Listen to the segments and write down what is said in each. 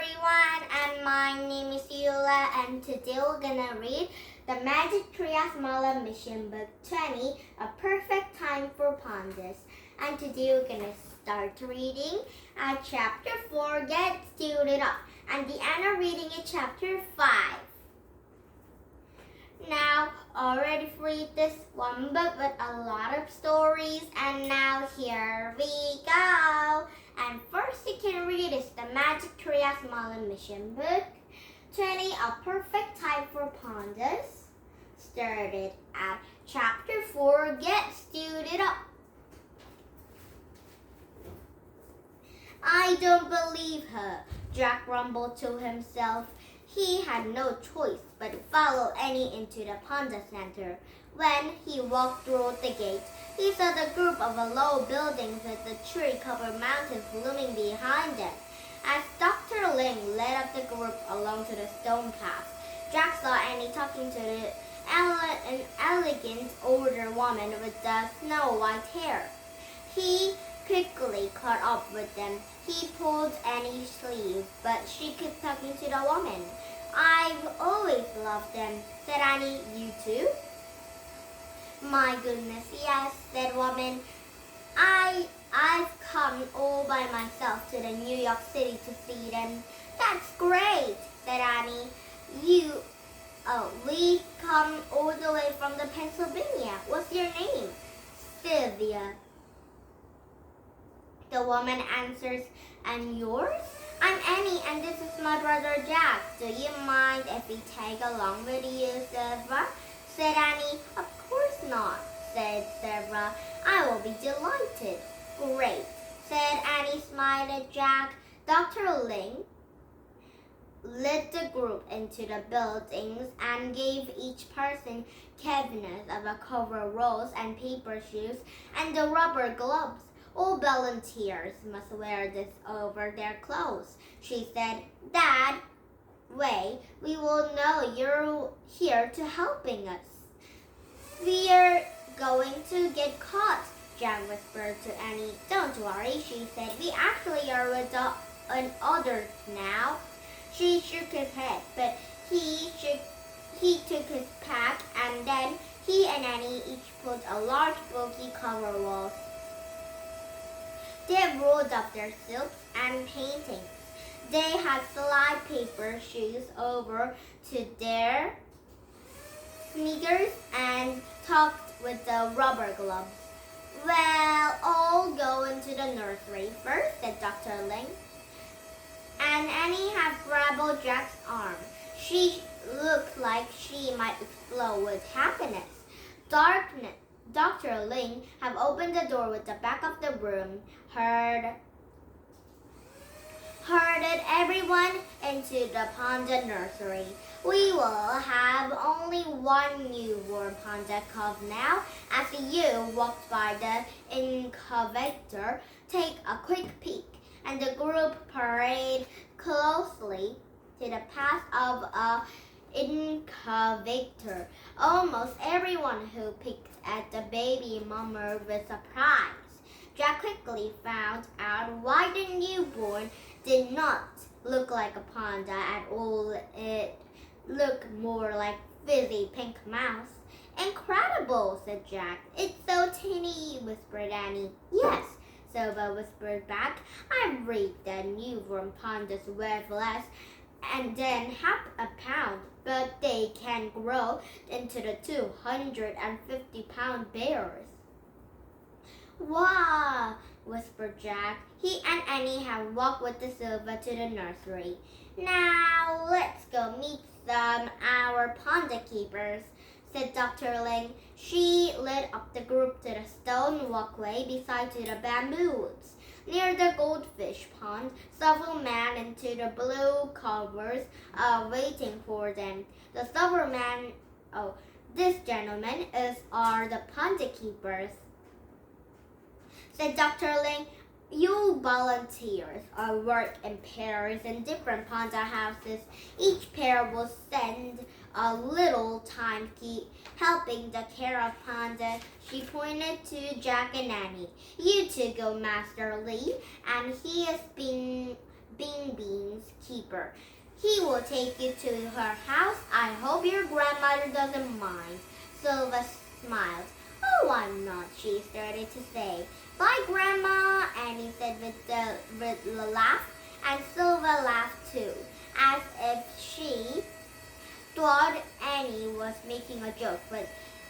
everyone, and my name is Eula, and today we're gonna read the Magic Tree of Merlin Mission Book 20, A Perfect Time for Pandas. And today we're gonna start reading at chapter 4, Get Suited Up, and the Anna reading is chapter 5. Now, already read this one book with a lot of stories, and now here we go. And first you can read is the Magic Tree of Merlin Mission Book 20, A Perfect Time for Pandas. Started at chapter 4, Get Suited Up. I don't believe her, Jack rumbled to himself. He had no choice but to follow Annie into the Panda Center. When he walked through the gate, he saw the group of low buildings with the tree-covered mountains looming behind them. As Dr. Ling led up the group along to the stone path, Jack saw Annie talking to an elegant older woman with the snow-white hair. He quickly caught up with them. He pulled Annie's sleeve, but she kept talking to the woman. I've always loved them, said Annie. You too? My goodness, yes, said woman. I've come all by myself to the New York City to see them. That's great, said Annie. We come all the way from the Pennsylvania. What's your name? Sylvia. The woman answers, and yours? I'm Annie, and this is my brother Jack. Do you mind if we tag along with you, Sylvia? Said Annie. Of course not, said Sylvia. I will be delighted. Great, said Annie, smiling at Jack. Dr. Ling led the group into the buildings and gave each person cabinets of a cover rolls and paper shoes and the rubber gloves. All volunteers must wear this over their clothes, she said. That way we will know you're here to helping us. We're going to get caught, Jack whispered to Annie. Don't worry, she said. We actually are with others now. She shook his head, but he took his pack, and then he and Annie each pulled a large bulky cover wall. They rolled up their silks and paintings. They had slide paper shoes over to their sneakers and topped with the rubber gloves. Well, I'll go into the nursery first, said Dr. Ling. And Annie had grabbed Jack's arm. She looked like she might explode with happiness. Dr. Ling had opened the door with the back of the room, herded everyone into the panda nursery. We will have only one newborn panda cub now. As you walked by the incubator, take a quick peek. And the group paraded closely to the path of an incubator. Almost everyone who peeked at the baby murmured with surprise. Jack quickly found out why the newborn did not look like a panda at all. It looked more like fizzy pink mouse. Incredible, said Jack. It's so teeny, whispered Annie. Yes, Silva whispered back. I read that newborn pandas weigh less than half a pound, but they can grow into the 250-pound bears. Wow, whispered Jack. He and Annie had walked with the Silva to the nursery. Now let's go meet our panda keepers, said Dr. Ling. She led up the group to the stone walkway beside the bamboo woods. Near the goldfish pond, several men into the blue covers waiting for them. The silver man, this gentleman are the panda keepers, said Dr. Ling. You volunteers work in pairs in different panda houses. Each pair will spend a little time helping the care of panda. She pointed to Jack and Annie. You two go, Master Lee, and he is Bean Beans keeper. He will take you to her house. I hope your grandmother doesn't mind. Silva smiled. Oh, I'm not, she started to say. Bye, Grandma, Annie said with a laugh, and Silva laughed too, as if she thought Annie was making a joke, but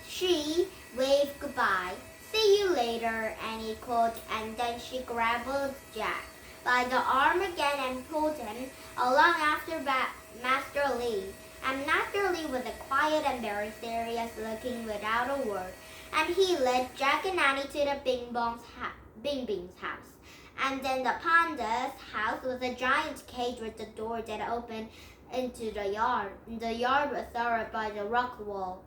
she waved goodbye. See you later, Annie called, and then she grabbed Jack by the arm again and pulled him along after Master Lee. And Master Lee was a quiet and very serious looking without a word, and he led Jack and Annie to the Bing Bing's house. And then the panda's house was a giant cage with a door that opened into the yard. The yard was surrounded by the rock wall.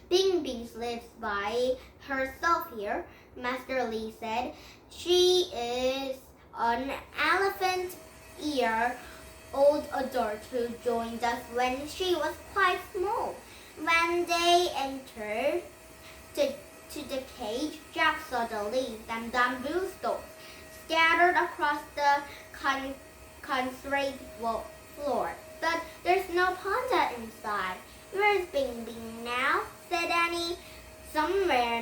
Bing Bing lives by herself here, Master Lee said. She is an elephant-year-old adult who joined us when she was quite small. When they entered to the cage, Jack saw the leaves and bamboo stalks scattered across the concrete floor. But there's no panda inside. Where's Bing Bing now? Said Annie. Somewhere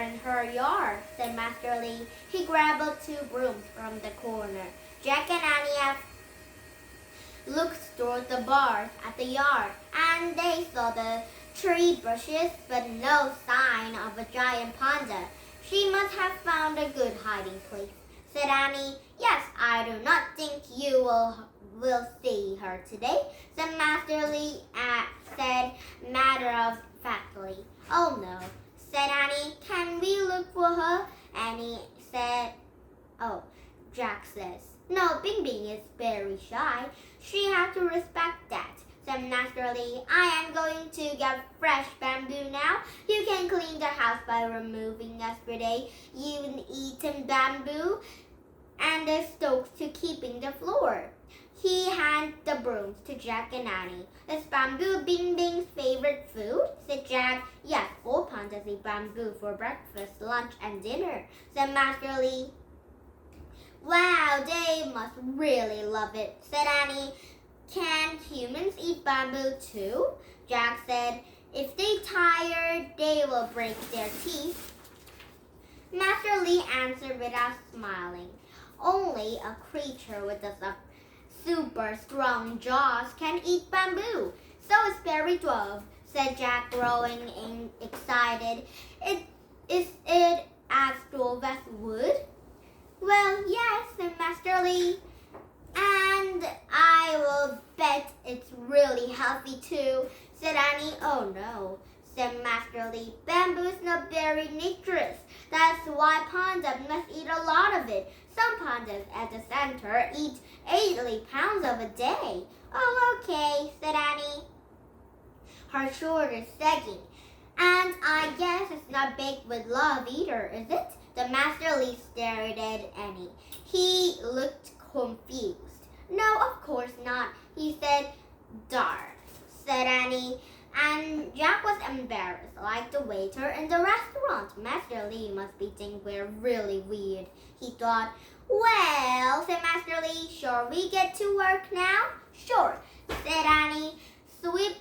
in her yard, said Master Lee. He grabbed 2 brooms from the corner. Jack and Annie looked toward the bars at the yard, and they saw the tree bushes, but no sign of a giant panda. She must have found a good hiding place, said Annie. Yes, I do not think you will see her today, said Master Lee, said matter-of-factly. Oh no, said Annie. Can we look for her? Annie said. Oh, Jack says. No, Bing Bing is very shy. She has to respect that, said Master Lee. I am going to get fresh bamboo now. You can clean the house by removing yesterday eaten bamboo and the stalks to keeping the floor. He handed the brooms to Jack and Annie. Is bamboo Bing Bing's favorite food? Said Jack. Yes, all pandas eat bamboo for breakfast, lunch, and dinner, said Master Lee. Wow, they must really love it, said Annie. Can humans eat bamboo too? Jack said. If they're tired, they will break their teeth. Master Lee answered without smiling. Only a creature with a super strong jaws can eat bamboo. So is Fairy 12, said Jack, growing excited. Is it as strong as wood? Well, yes, said Master Lee. And I will bet it's really healthy too, said Annie. Oh no, said Master Lee. Bamboo is not very nutritious. That's why pandas must eat a lot of it. Some pandas at the center eat 80 pounds of a day. Oh, okay, said Annie. Her shoulders sagging. And I guess it's not baked with love either, is it? The Master Lee stared at Annie. He looked confused. No, of course not, he said. Darn, said Annie. And Jack was embarrassed, like the waiter in the restaurant. Master Lee must be thinking we're really weird, he thought. Well, said Master Lee, shall we get to work now? Sure, said Annie. Sweep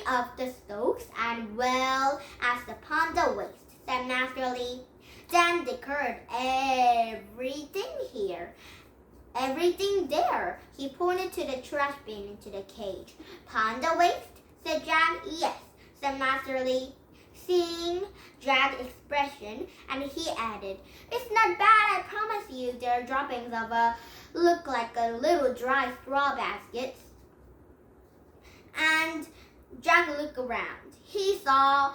up the stalks and well as the panda waste, said Master Lee. Then declared everything here. Everything there. He pointed to the trash bin into the cage. Panda waste? Said Jack. Yes, said Master Lee, seeing Jack's expression, and he added, It's not bad, I promise you. There are droppings of look like a little dry straw baskets. And Jack looked around. He saw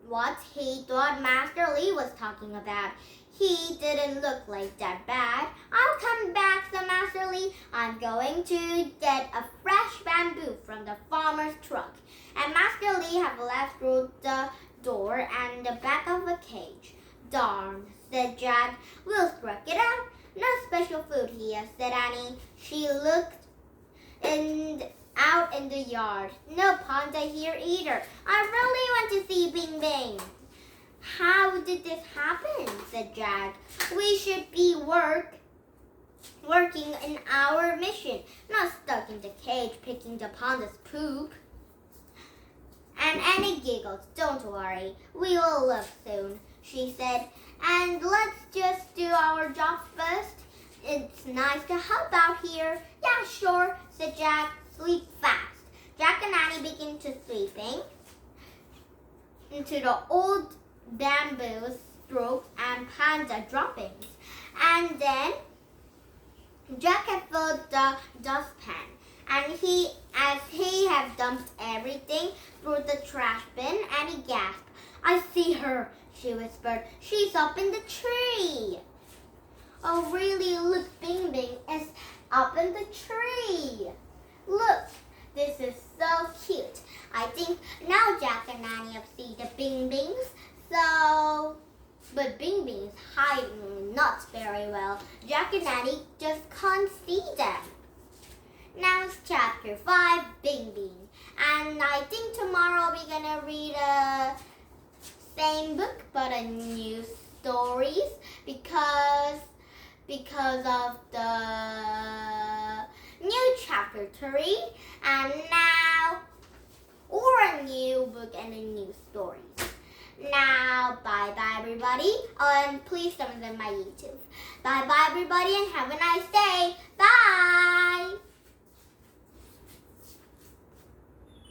what he thought Master Lee was talking about. He didn't look like that bad. I'll come back, said Master Lee. I'm going to get a fresh bamboo from the farmer's truck. And Master Lee had left through the door and the back of the cage. Darn, said Jack. We'll scrap it out. No special food here, said Annie. She looked out in the yard. No panda here either. I really want to see Bing Bing. How did this happen? Said Jack. We should be work working in our mission, not stuck in the cage picking the panda's poop. And Annie giggled. Don't worry, we will look soon, she said. And let's just do our job first. It's nice to help out here. Yeah, sure, said Jack. Sleep fast. Jack and Annie began to sleeping into the old bamboo stroke and panda droppings. And then Jack had filled the dustpan, and as he had dumped everything through the trash bin, and he gasped. I see her, she whispered. She's up in the tree. Oh, really? Look, Bing Bing is up in the tree. Look, this is so cute. I think now Jack and Annie have seen the Bing Bings, but Bing Bing is hiding not very well. Jack and Annie just can't see them. Now it's chapter 5, Bing Bing. And I think tomorrow we're gonna read a same book but a new stories because of the new chapter 3 and now or a new book and a new stories. Now, bye-bye, everybody. And please subscribe to my YouTube. Bye-bye, everybody, and have a nice day. Bye!